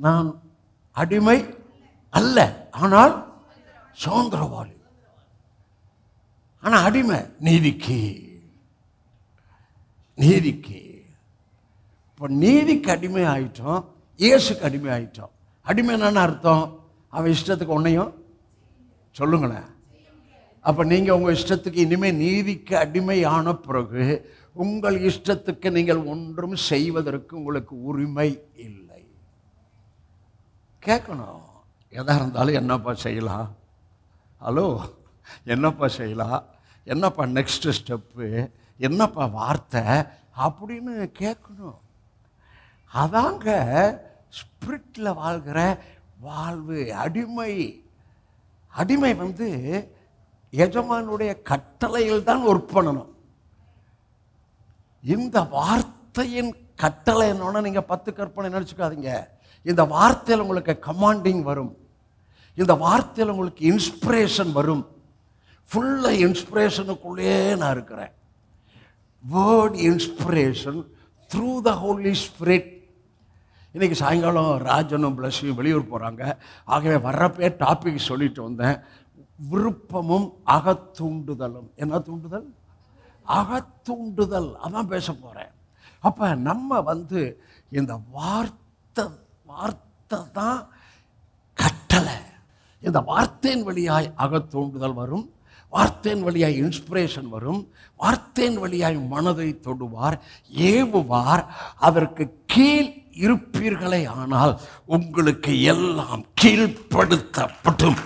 நான் அடிமை அல்ல, ஆனால் சுதந்திரவாளி. ஆனா அடிமை நீதிக்கு. நீதிக்கு இப்போ நீதிக்கு அடிமை ஆயிட்டோம், இயேசுக்கு அடிமை ஆயிட்டோம். அடிமை என்னன்னு அர்த்தம்? அவன் இஷ்டத்துக்கு ஒன்றையும் சொல்லுங்களேன். அப்போ நீங்கள் உங்கள் இஷ்டத்துக்கு இனிமேல் நீதிக்கு அடிமை ஆன பிறகு உங்கள் இஷ்டத்துக்கு நீங்கள் ஒன்றும் செய்வதற்கு உங்களுக்கு உரிமை இல்லை. கேட்கணும், எதா இருந்தாலும் என்னப்பா செய்யலாம், ஹலோ என்னப்பா செய்யலாம், என்னப்பா நெக்ஸ்ட் ஸ்டெப்பு, என்னப்பா வார்த்தை அப்படின்னு கேட்கணும். அதாங்க ஸ்பிரிட்டில் வாழ்கிற வாழ்வு. அடிமை அடிமை எஜமானுடைய கட்டளையில் தான் ஒர்க் பண்ணணும். இந்த வார்த்தையின் கட்டளை என்னன்னா, நீங்கள் 10 கற்பனை நினச்சிக்காதீங்க. இந்த வார்த்தையில் உங்களுக்கு கமாண்டிங் வரும், இந்த வார்த்தையில் உங்களுக்கு இன்ஸ்பிரேஷன் வரும். ஃபுல்லாக இன்ஸ்பிரேஷனுக்குள்ளே நான் இருக்கிறேன். Word inspiration through the holy spirit. இன்றைக்கி சாயங்காலம் ராஜனும் பிளஸையும் வெளியூர் போகிறாங்க. ஆகவே வர்றப்பே டாபிக் சொல்லிட்டு வந்தேன், விருப்பமும் அகத்தூண்டுதலும். என்ன தூண்டுதல்? அகத்தூண்டுதல். அதான் பேச போகிறேன். அப்போ நம்ம இந்த வார்த்தை தான் கட்டளை. இந்த வார்த்தையின் வழியாய் அகத்தூண்டுதல் வரும், வார்த்தையின் வழியாய் இன்ஸ்பிரேஷன் வரும், வார்த்தையின் வழியாய் மனதை தொடுவார், ஏவுவார். அதற்கு கீழ் இருப்பீர்களே ஆனால் உங்களுக்கு எல்லாம் கீழ்ப்படுத்தப்படும்.